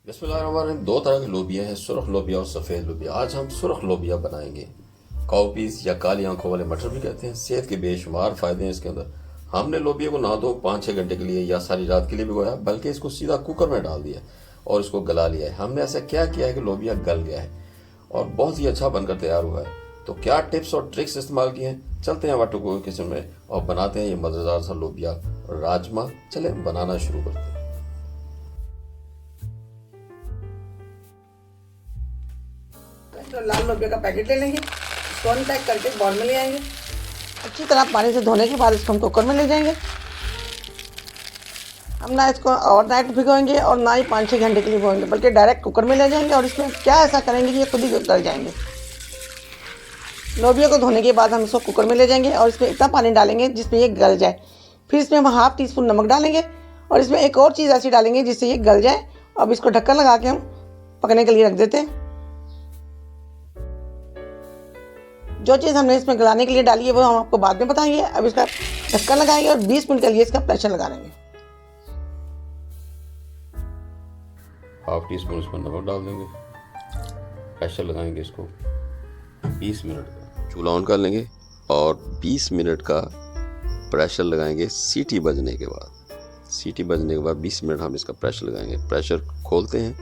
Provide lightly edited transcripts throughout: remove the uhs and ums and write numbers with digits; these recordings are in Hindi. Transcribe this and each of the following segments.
बिस्मिल्लाहिर्रहमानिर्रहीम। दो तरह की लोबिया है, सुर्ख लोबिया और सफ़ेद लोबिया। आज हम सुर्ख लोबिया बनाएंगे। काउपीस या काली आंखों वाले मटर भी कहते हैं। सेहत के बेशुमार फायदे हैं इसके अंदर। हमने लोबिया को ना तो 5-6 घंटे के लिए या सारी रात के लिए भिगोया, बल्कि इसको सीधा कुकर में डाल दिया और इसको गला लिया है। हमने ऐसा क्या किया है कि लोबिया गल गया है और बहुत ही अच्छा बनकर तैयार हुआ है। तो क्या टिप्स और ट्रिक्स इस्तेमाल किए हैं, चलते हैं वाटू को किचन में और बनाते हैं ये मज़ेदार सा लोबिया राजमा। चले बनाना शुरू करते हैं। तो लाल लोबिया का पैकेट ले लेंगे, इसको अनपैक करके बॉल में ले आएंगे। अच्छी तरह पानी से धोने के बाद इसको हम कुकर में ले जाएंगे। हम ना इसको ओवरनाइट भिगोएंगे और ना ही 5-6 घंटे के लिए भिगोएंगे, बल्कि डायरेक्ट कुकर में ले जाएंगे और इसमें क्या ऐसा करेंगे कि ये खुद ही गल जाएंगे। लोबिया को धोने के बाद हम इसको कुकर में ले जाएंगे और इसमें इतना पानी डालेंगे जिसमें ये गल जाए। फिर इसमें हम ½ टीस्पून नमक डालेंगे और इसमें एक और चीज़ ऐसी डालेंगे जिससे ये गल जाए। अब इसको ढक्कन लगा के हम पकने के लिए रख देते हैं। जो चीज़ हमने इसमें गलाने के लिए डाली है वो हम आपको बाद में बताएंगे। अब इसका ढक्कन लगाएंगे और 20 मिनट के लिए इसका प्रेशर लगा लेंगे। ½ टीस्पून इसमें नमक डाल देंगे, प्रेशर लगाएंगे इसको 20 मिनट का। चूल्हा ऑन कर लेंगे और 20 मिनट का प्रेशर लगाएंगे। सीटी बजने के बाद 20 मिनट हम इसका प्रेशर लगाएंगे। प्रेशर खोलते हैं।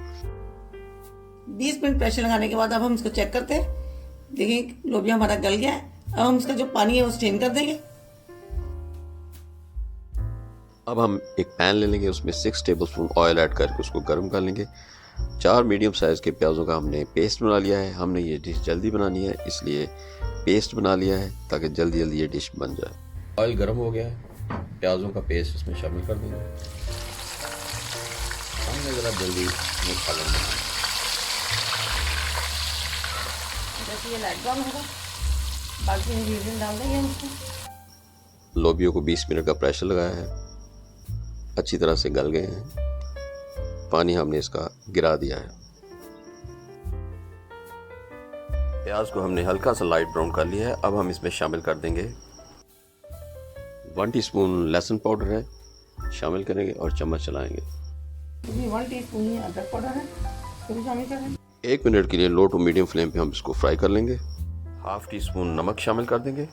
20 मिनट प्रेशर लगाने के बाद अब हम इसको चेक करते हैं। देखिए लोबिया हमारा गल गया है। अब हम इसका जो पानी है वो स्ट्रेन कर देंगे। अब हम एक पैन ले लेंगे, उसमें 6 टेबलस्पून ऑयल ऐड करके उसको गर्म कर लेंगे। 4 मीडियम साइज़ के प्याज़ों का हमने पेस्ट बना लिया है। हमने ये डिश जल्दी बनानी है, इसलिए पेस्ट बना लिया है ताकि जल्दी जल्दी ये डिश बन जाए। ऑयल गर्म हो गया है, प्याज़ों का पेस्ट इसमें शामिल कर देंगे। हमने ज़रा जल्दी मसाला बनाना है। जैसे ये लाइट ब्राउन होगा बाकी इंग्रेडिएंट डाल देंगे हम इसमें। लोबियों को 20 मिनट का प्रेशर लगाया है, अच्छी तरह से गल गए हैं। पानी हमने इसका गिरा दिया है। प्याज को हमने हल्का सा लाइट ब्राउन कर लिया है। अब हम इसमें शामिल कर देंगे 1 टीस्पून लहसुन पाउडर है, शामिल करेंगे और चम्मच चलाएंगे। 1 टीस्पून ही अदरक पाउडर है, इसको भी शामिल करें। 1 मिनट के लिए लो टू मीडियम फ्लेम पे हम इसको फ्राई कर लेंगे। ½ टीस्पून नमक शामिल कर देंगे।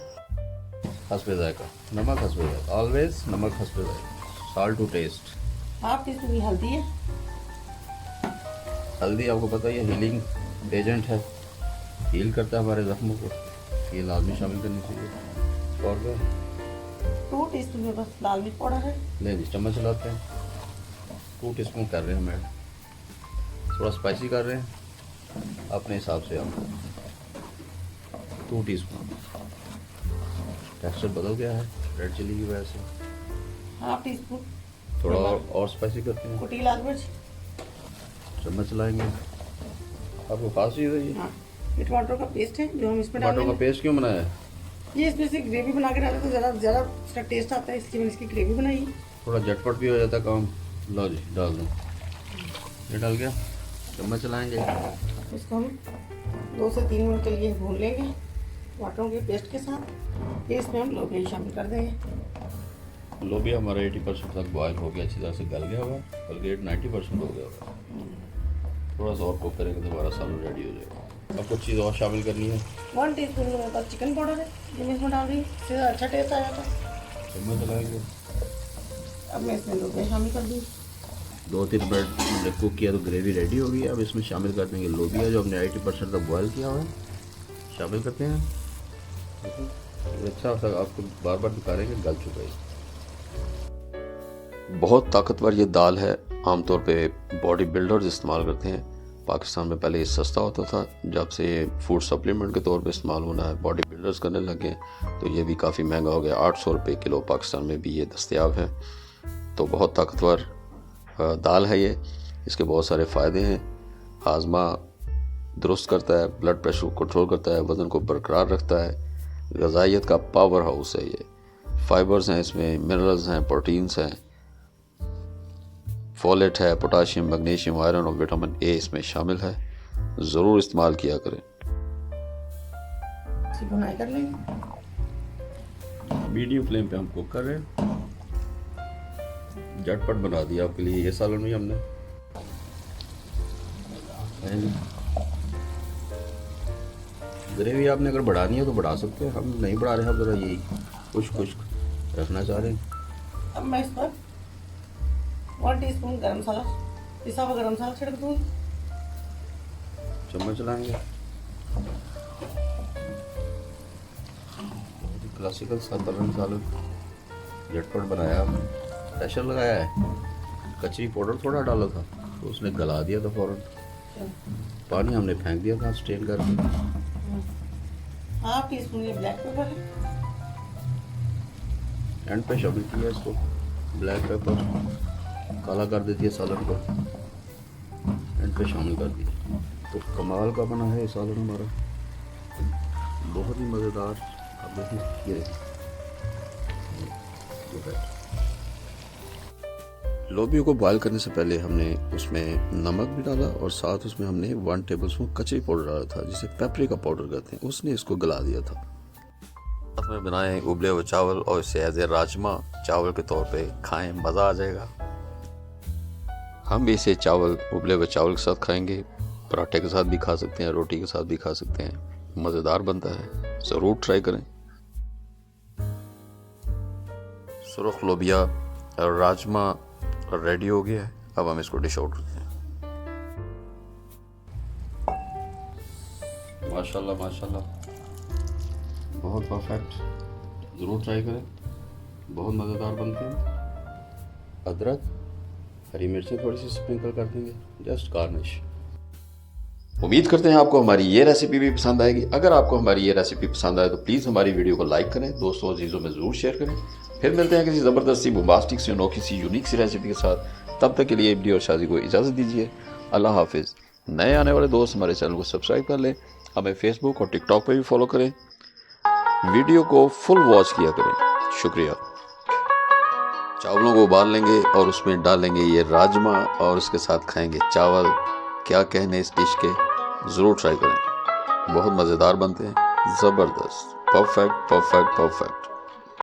हस्बे जायका, नमक हस्बे जायका, ऑलवेज नमक हस्बे जायका, साल्ट टू टेस्ट। ½ टीस्पून की हल्दी है। हल्दी आपको पता ही है हीलिंग एजेंट है, हील करता है हमारे जख्मों को, ये लाजमी शामिल करनी चाहिए। और 2 टीस्पून में बस लाल मिर्च पाउडर है। ले जी चम्मच चलाते हैं। 2 टीस्पून कर रहे हैं हम ऐड, थोड़ा स्पाइसी कर रहे हैं अपने हिसाब से हम। 2 टीस्पून। टेक्सचर बदल गया है रेड चिली की वजह से। ½ टीस्पून थोड़ा और स्पाइसी करते हैं। कुटी लाल मिर्च। चम्मच चलाएंगे। आपको खास चीज़ है ये। हाँ, ये टमाटर का पेस्ट है जो हम इसमें टमाटो डालेंगे। का पेस्ट क्यों बनाया है? ये इसमें से ग्रेवी बना के डालते तो ज़्यादा इसका टेस्ट आता है, इसलिए मैंने इसकी ग्रेवी बनाई है। थोड़ा झटपट भी हो जाता है काम। लो जी डाल दो, ये डाल गया। चम्मच चलाएंगे। इसको हम 2 से 3 मिनट के लिए भून लेंगे टमाटरों के पेस्ट के साथ। फिर इसमें हम लोबिया शामिल कर देंगे। लोबिया हमारा 80% तक बॉयल हो गया, अच्छी तरह से गल गया हुआ, बल्कि 90% हो गया हुआ। थोड़ा सा और कुक करेंगे तो हमारा सालन रेडी हो जाएगा। अब कुछ चीज़ और शामिल करनी है। 1 टीस्पून मेरे पास चिकन पाउडर है जो मैं इसमें डाल रही हूँ, इससे अच्छा टेस्ट आ जाता है। चम्मच चलाएंगे। अब मैं इसमें लोबिया शामिल कर दूँ। 2-3 मिनट हमने कुक किया तो ग्रेवी रेडी हो गई है। अब इसमें शामिल कर देंगे लोबिया जो हमने 80% तक बॉयल किया हुआ है, शामिल करते हैं। अच्छा सा आपको बार बार दिखा रहे हैं कि गल चुका है। बहुत ताकतवर ये दाल है, आमतौर पे बॉडी बिल्डर्स इस्तेमाल करते हैं। पाकिस्तान में पहले ये सस्ता होता था, जब से ये फूड सप्लीमेंट के तौर पे इस्तेमाल होना है, बॉडी बिल्डर्स करने लगे तो ये भी काफ़ी महंगा हो गया। 800 रुपये किलो पाकिस्तान में भी ये दस्तयाब है। तो बहुत ताकतवर दाल है ये। इसके बहुत सारे फ़ायदे हैं। हाजमा दुरुस्त करता है, ब्लड प्रेशर को कंट्रोल करता है, वज़न को बरकरार रखता है, ग़िज़ाइयत का पावर हाउस है ये। फाइबर्स हैं इसमें, मिनरल्स हैं, प्रोटीन्स हैं, फोलेट है, पोटाशियम, मैग्नीशियम, आयरन और विटामिन ए इसमें शामिल है। ज़रूर इस्तेमाल किया करें। भुनाई कर लेंगे। मीडियम फ्लेम पे हम कुक कर रहे हैं। झटपट बना दिया आपके लिए ये सालन भी हमने। ग्रेवी आपने अगर बढ़ानी है तो बढ़ा सकते हैं, हम नहीं बढ़ा रहे हैं, ज़रा यही खुश्क खुश्क रखना चाह रहे हैं। अब मैं इस पर 1 टीस्पून गरम मसाला, पिसा हुआ गरम मसाला छिड़क दूँगी। चम्मच चलाएंगे। क्लासिकल साधारण सालन झटपट बनाया आपने, प्रेशर लगाया है, कचरी पाउडर थोड़ा डाला था तो उसने गला दिया था फ़ौरन, पानी हमने फेंक दिया था स्ट्रेन करके। हाफ टीस्पून ये ब्लैक पेपर है, एंड पे शामिल किया इसको। ब्लैक पेपर काला कर देती है सालन को, एंड पे शामिल कर दिया। तो कमाल का बना है सालन हमारा, बहुत ही मज़ेदार। अब देखिए ये लोबियों को बॉयल करने से पहले हमने उसमें नमक भी डाला और साथ उसमें हमने 1 टेबलस्पून कचरी पाउडर डाला था, जिसे पेपरिका पाउडर कहते हैं, उसने इसको गला दिया था। साथ में बनाए उबले हुए चावल और इसे एज ए राजमा चावल के तौर पे खाएं, मज़ा आ जाएगा। हम भी इसे चावल उबले हुए चावल के साथ खाएंगे, पराठे के साथ भी खा सकते हैं, रोटी के साथ भी खा सकते हैं, मज़ेदार बनता है, ज़रूर ट्राई करें। सुरख लोबिया और राजमा रेडी हो गया है, अब हम इसको डिश आउट करते हैं। माशाल्लाह माशाल्लाह, बहुत परफेक्ट, ज़रूर ट्राई करें, बहुत मज़ेदार बनते हैं। अदरक, हरी मिर्चें थोड़ी सी स्प्रिंकल कर देंगे, जस्ट गार्निश। उम्मीद करते हैं आपको हमारी ये रेसिपी भी पसंद आएगी। अगर आपको हमारी ये रेसिपी पसंद आए तो प्लीज़ हमारी वीडियो को लाइक करें, दोस्तों अजीज़ों में ज़रूर शेयर करें। फिर मिलते हैं किसी ज़बरदस्त सी बोम्बास्टिक सी अनोखी सी यूनिक सी रेसिपी के साथ। तब तक के लिए इब्दी और शादी को इजाज़त दीजिए। अल्लाह हाफिज़। नए आने वाले दोस्त हमारे चैनल को सब्सक्राइब कर लें, हमें फेसबुक और टिकटॉक पर भी फॉलो करें, वीडियो को फुल वॉच किया करें। शुक्रिया। चावलों को उबाल लेंगे और उसमें डालेंगे ये राजमा और उसके साथ खाएंगे चावल। क्या कहने इस डिश के, ज़रूर ट्राई करें, बहुत मज़ेदार बनते हैं, ज़बरदस्त, परफेक्ट परफेक्ट परफेक्ट।